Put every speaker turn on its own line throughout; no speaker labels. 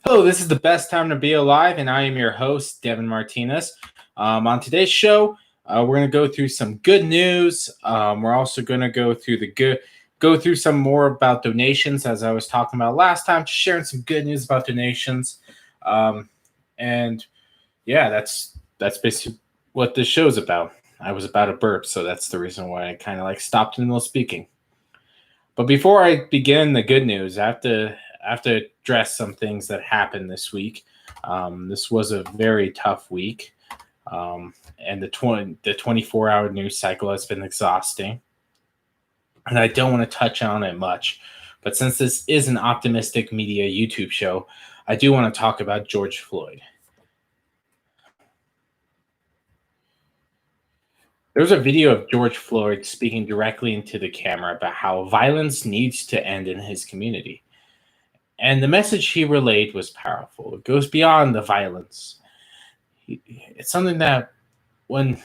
Hello, this is the best time to be alive, and I am your host, Devin Martinez. On today's show, we're going to go through some good news. We're also going to go through some more about donations, as I was talking about last time, just sharing some good news about donations. Um, and yeah, that's basically what this show's about. I was about to burp, so that's the reason why I kind of like stopped in the middle of speaking. But before I begin the good news, I have to address some things that happened this week. This was a very tough week, and the 24-hour news cycle has been exhausting, and I don't want to touch on it much. But since this is an optimistic media YouTube show, I do want to talk about George Floyd. There's a video of George Floyd speaking directly into the camera about how violence needs to end in his community. And the message he relayed was powerful. It goes beyond the violence. It's something that when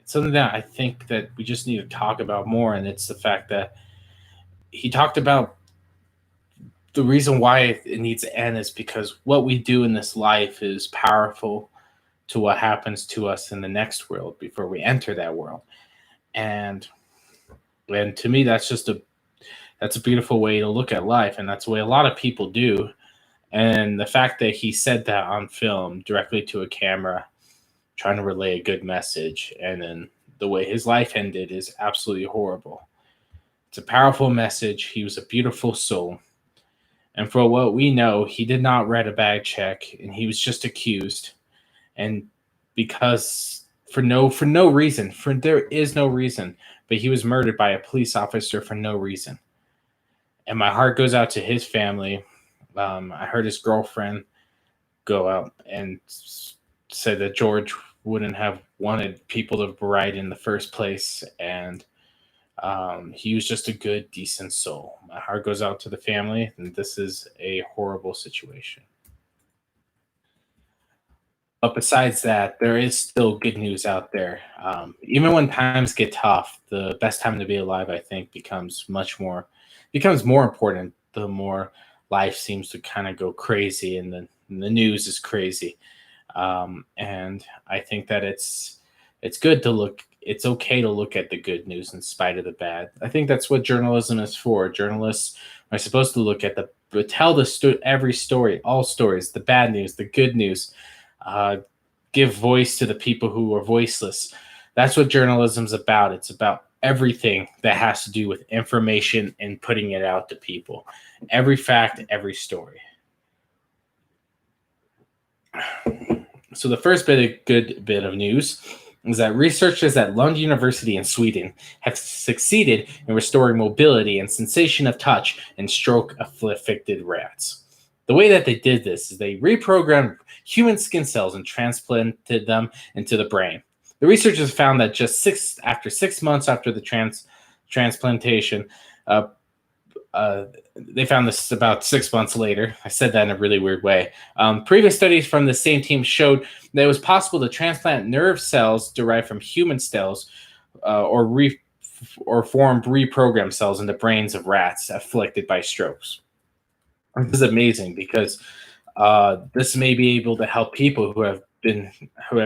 it's something that I think that we just need to talk about more, and it's the fact that he talked about the reason why it needs to end is because what we do in this life is powerful to what happens to us in the next world before we enter that world. And and to me that's a beautiful way to look at life, and that's the way a lot of people do. And the fact that he said that on film directly to a camera, trying to relay a good message, and then the way his life ended is absolutely horrible. It's a powerful message. He was a beautiful soul. And for what we know, he did not write a bag check, and he was just accused. And because for no reason, for there is no reason, but he was murdered by a police officer for no reason. And my heart goes out to his family. I heard his girlfriend go out and said that George wouldn't have wanted people to ride in the first place, and he was just a good, decent soul. My heart goes out to the family, and this is a horrible situation. But besides that, there is still good news out there. Even when times get tough, the best time to be alive, I think, becomes more important the more life seems to kind of go crazy and the news is crazy. And I think that it's good to look. It's okay to look at the good news in spite of the bad. I think that's what journalism is for. Journalists are supposed to look at tell every story, all stories, the bad news, the good news, uh, give voice to the people who are voiceless. That's what journalism's about. It's about everything that has to do with information and putting it out to people. Every fact, every story. So the first good bit of news is that researchers at Lund University in Sweden have succeeded in restoring mobility and sensation of touch in stroke-afflicted rats. The way that they did this is they reprogrammed human skin cells and transplanted them into the brain. The researchers found that after 6 months after the transplantation, uh, they found this about 6 months later. I said that in a really weird way. Previous studies from the same team showed that it was possible to transplant nerve cells derived from human cells or form reprogrammed cells in the brains of rats afflicted by strokes. This is amazing because this may be able to help people who have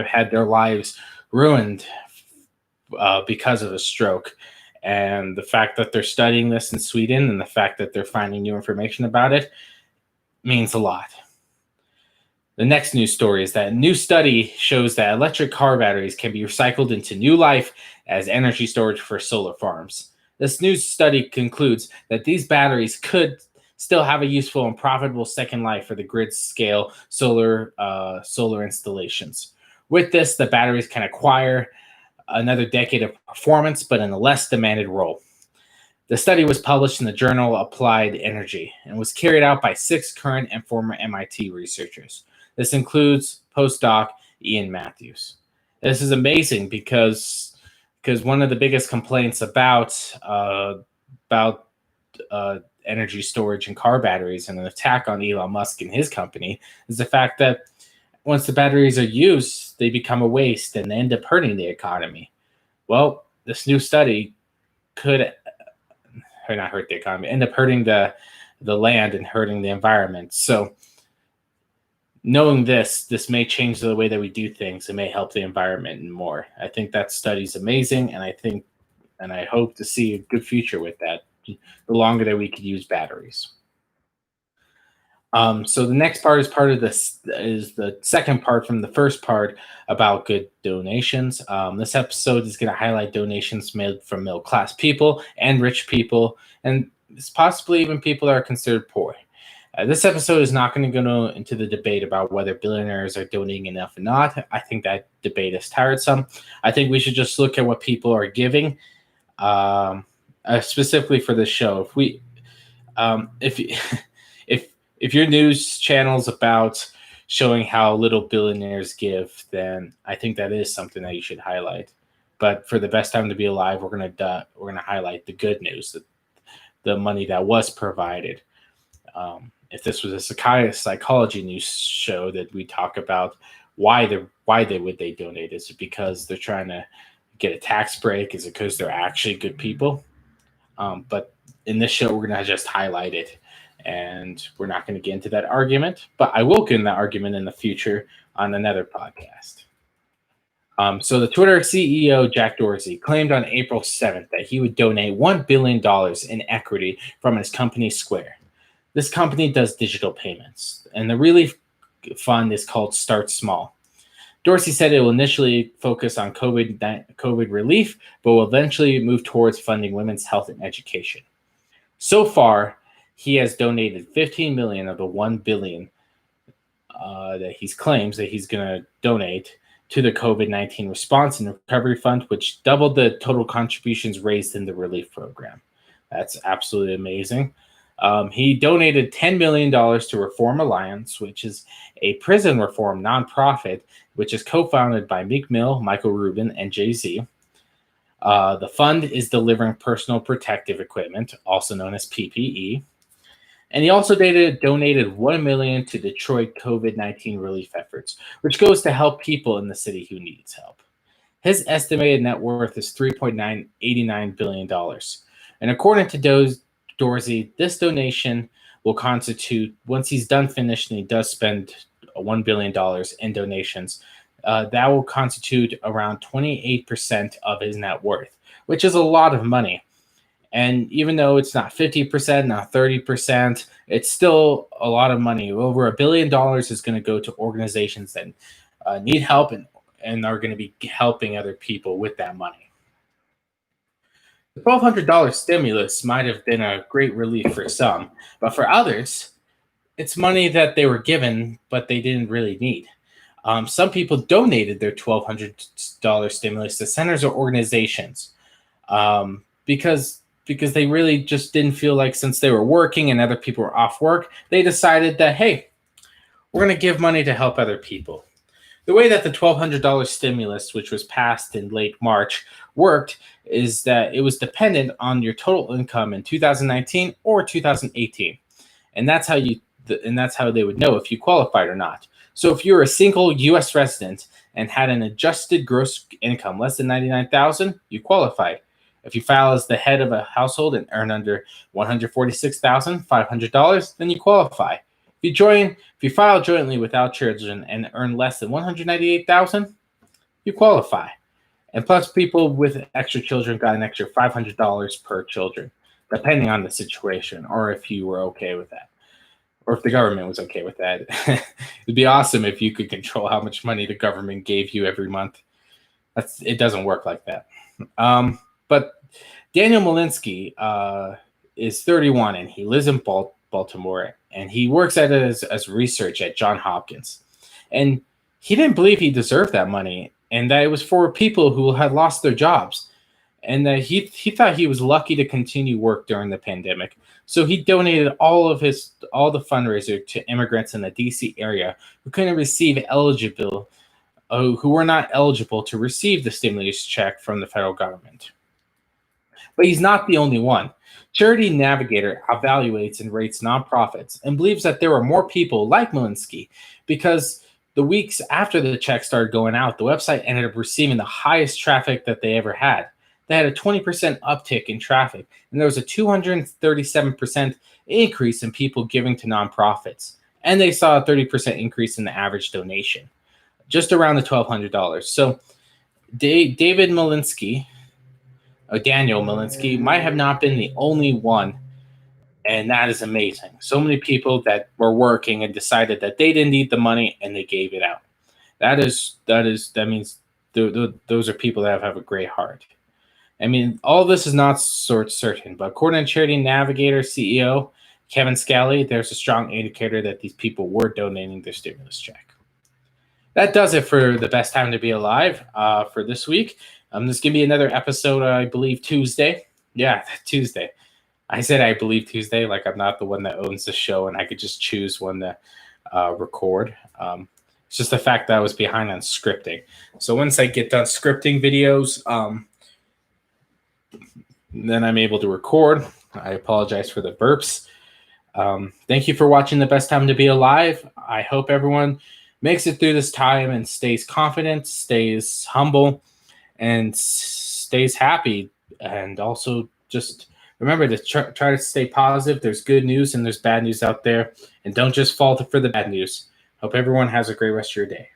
had their lives ruined because of a stroke. And the fact that they're studying this in Sweden and the fact that they're finding new information about it means a lot. The next news story is that a new study shows that electric car batteries can be recycled into new life as energy storage for solar farms. This new study concludes that these batteries could still have a useful and profitable second life for the grid scale solar installations. With this, the batteries can acquire another decade of performance, but in a less demanded role. The study was published in the journal Applied Energy and was carried out by 6 current and former MIT researchers. This includes postdoc Ian Matthews. This is amazing because one of the biggest complaints about energy storage and car batteries and an attack on Elon Musk and his company is the fact that once the batteries are used, they become a waste and they end up hurting the economy. Well, this new study could or not hurt the economy, end up hurting the land and hurting the environment. So knowing this may change the way that we do things. It may help the environment and more. I think that study's amazing, and I hope to see a good future with that. The longer that we could use batteries. So the next part is part of this is the second part from the first part about good donations. This episode is going to highlight donations made from middle class people and rich people, and it's possibly even people that are considered poor. This episode is not going to go into the debate about whether billionaires are donating enough or not. I think that debate is tiresome. I think we should just look at what people are giving, specifically for this show. If if your news channel's about showing how little billionaires give, then I think that is something that you should highlight. But for the best time to be alive, we're gonna highlight the good news, the money that was provided. If this was a psychology news show, that we talk about why they donate. Is it because they're trying to get a tax break? Is it because they're actually good people? But in this show, we're gonna just highlight it, and we're not going to get into that argument. But I will get in that argument in the future on another podcast. So the Twitter CEO, Jack Dorsey, claimed on April 7th that he would donate $1 billion in equity from his company Square. This company does digital payments, and the relief fund is called Start Small. Dorsey said it will initially focus on COVID relief, but will eventually move towards funding women's health and education. So far, he has donated 15 million of the 1 billion that he claims that he's going to donate to the COVID-19 response and recovery fund, which doubled the total contributions raised in the relief program. That's absolutely amazing. He donated $10 million to Reform Alliance, which is a prison reform nonprofit, which is co-founded by Meek Mill, Michael Rubin, and Jay-Z. The fund is delivering personal protective equipment, also known as PPE. And he also donated $1 million to Detroit COVID-19 relief efforts, which goes to help people in the city who needs help. His estimated net worth is $3.89 billion. And according to Dorsey, this donation will constitute, once he's done finished and he does spend $1 billion in donations, that will constitute around 28% of his net worth, which is a lot of money. And even though it's not 50%, not 30%, it's still a lot of money. Over $1 billion is going to go to organizations that need help and are going to be helping other people with that money. The $1,200 stimulus might have been a great relief for some, but for others, it's money that they were given, but they didn't really need. Some people donated their $1,200 stimulus to centers or organizations because they really just didn't feel like, since they were working and other people were off work, they decided that, hey, we're going to give money to help other people. The way that the $1,200 stimulus, which was passed in late March, worked is that it was dependent on your total income in 2019 or 2018. And that's how they would know if you qualified or not. So if you're a single U.S. resident and had an adjusted gross income less than $99,000, you qualified. If you file as the head of a household and earn under $146,500, then you qualify. If you file jointly without children and earn less than $198,000, you qualify. And plus, people with extra children got an extra $500 per children, depending on the situation, or if you were okay with that, or if the government was okay with that. It'd be awesome if you could control how much money the government gave you every month. It doesn't work like that. But Daniel Malinsky is 31 and he lives in Baltimore, and he works as research at Johns Hopkins. And he didn't believe he deserved that money, and that it was for people who had lost their jobs, and that he thought he was lucky to continue work during the pandemic. So he donated all the fundraiser to immigrants in the DC area who were not eligible to receive the stimulus check from the federal government. But he's not the only one. Charity Navigator evaluates and rates nonprofits and believes that there are more people like Malinsky, because the weeks after the check started going out, the website ended up receiving the highest traffic that they ever had. They had a 20% uptick in traffic, and there was a 237% increase in people giving to nonprofits. and they saw a 30% increase in the average donation, just around the $1,200. So David Malinsky, or Daniel Malinsky, might have not been the only one, and that is amazing. So many people that were working and decided that they didn't need the money and they gave it out. That means those are people that have a great heart. I mean, all this is not certain, but according to Charity Navigator CEO Kevin Scally, there's a strong indicator that these people were donating their stimulus check. That does it for the best time to be alive for this week. This is going to be another episode, I believe, Tuesday. Yeah, Tuesday. I said I believe Tuesday, like I'm not the one that owns the show and I could just choose when to record. It's just the fact that I was behind on scripting. So once I get done scripting videos, then I'm able to record. I apologize for the burps. Thank you for watching The Best Time to Be Alive. I hope everyone makes it through this time and stays confident, stays humble, and stays happy. And also just remember to try to stay positive. There's good news and there's bad news out there. And don't just fall for the bad news. Hope everyone has a great rest of your day.